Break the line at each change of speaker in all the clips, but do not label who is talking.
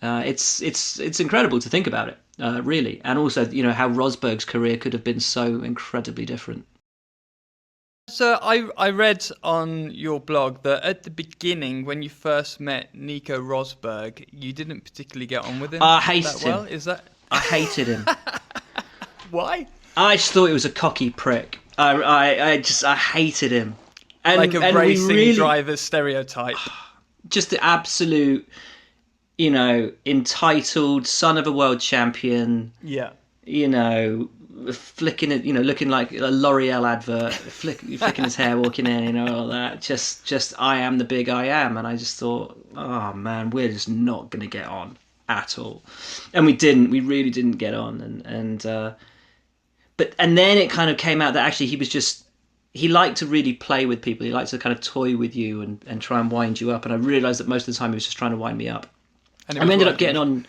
It's incredible to think about it, really, and also how Rosberg's career could have been so incredibly different.
So I read on your blog that at the beginning, when you first met Nico Rosberg, you didn't particularly get on with him
I hated
that well.
him.
Is that
I hated him.
why?
I just thought he was a cocky prick. I hated him.
Like a
And we
racing
really
driver stereotype.
just the absolute, entitled son of a world champion.
Yeah.
Flicking it, looking like a L'Oreal advert, flicking his hair, walking in, all that. Just I am the big I am, and I just thought, oh man, we're just not going to get on at all, and we didn't. We really didn't get on, and then it kind of came out that actually he liked to really play with people. He liked to kind of toy with you and try and wind you up. And I realised that most of the time he was just trying to wind me up. And we ended up getting on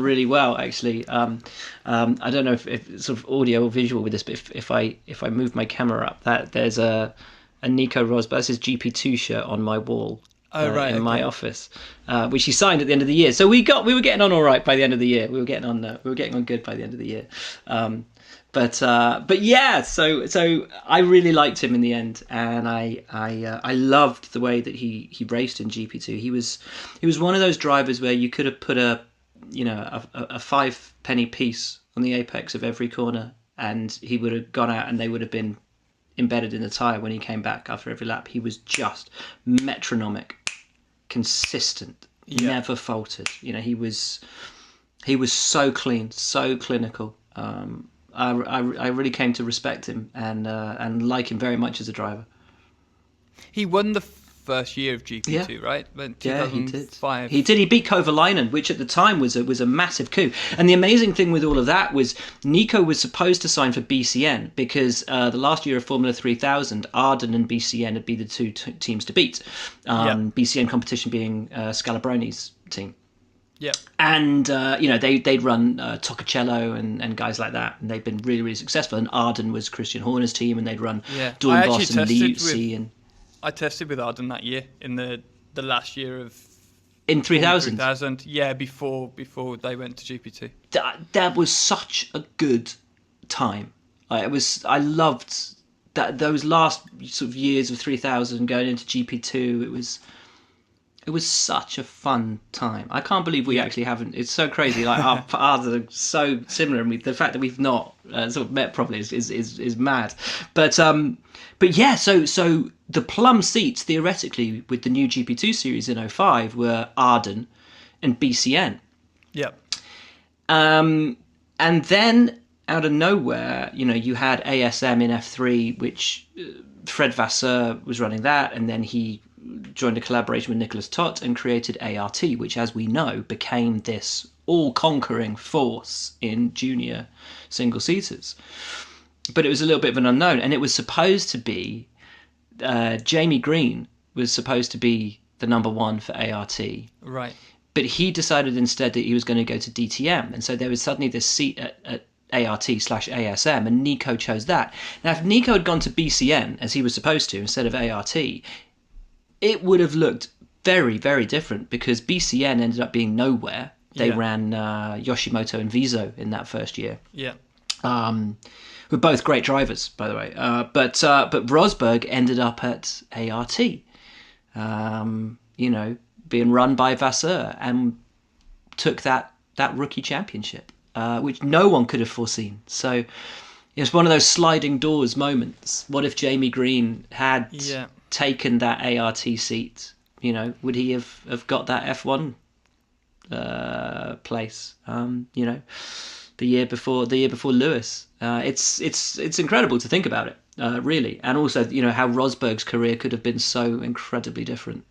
really well, actually. I don't know if it's sort of audio or visual with this, but if I move my camera up, that there's a Nico Rosberg, that's his GP2 shirt on my wall. In my office, which he signed at the end of the year. So we were getting on all right by the end of the year. We were getting on good by the end of the year. But yeah, so I really liked him in the end, and I loved the way that he raced in GP2. He was one of those drivers where you could have put a 5-penny piece on the apex of every corner, and he would have gone out, and they would have been embedded in the tyre when he came back after every lap. He was just metronomic, consistent, never faltered. He was so clean, so clinical. I really came to respect him and like him very much as a driver.
He won the first year of GP2, right?
Yeah, he did. He did. He beat Kovalainen, which at the time was a massive coup. And the amazing thing with all of that was Nico was supposed to sign for BCN because the last year of Formula 3000, Arden and BCN had been the two teams to beat. BCN competition being Scalabroni's team.
Yeah,
and they'd run Toccocello and guys like that, and they'd been really, really successful. And Arden was Christian Horner's team, and they'd run Dornbos and Liuzzi.
I tested with Arden that year in the last year of
in 3000.
3000, yeah, before they went to GP2.
That was such a good time. I loved that those last sort of years of 3000 going into GP2. It was such a fun time. I can't believe we actually haven't. It's so crazy. Like our paths are so similar, and the fact that we've not sort of met properly is mad. But yeah. So the plum seats theoretically with the new GP2 series in 05 were Arden and BCN.
Yep.
And then out of nowhere, you had ASM in F3, which Fred Vasseur was running that, and then he joined a collaboration with Nicholas Tott and created ART, which, as we know, became this all-conquering force in junior single-seaters. But it was a little bit of an unknown, and it was supposed to be Jamie Green was supposed to be the number one for ART.
Right.
But he decided instead that he was going to go to DTM, and so there was suddenly this seat at ART/ASM, and Nico chose that. Now, if Nico had gone to BCN, as he was supposed to, instead of ART, it would have looked very, very different because BCN ended up being nowhere. They ran Yoshimoto and Viso in that first year.
Yeah.
Who were both great drivers, by the way. But Rosberg ended up at ART, being run by Vasseur, and took that rookie championship, which no one could have foreseen. So it's one of those sliding doors moments. What if Jamie Green had taken that ART seat? Would he have got that F1 place? The year before Lewis. It's incredible to think about it, really, and also how Rosberg's career could have been so incredibly different.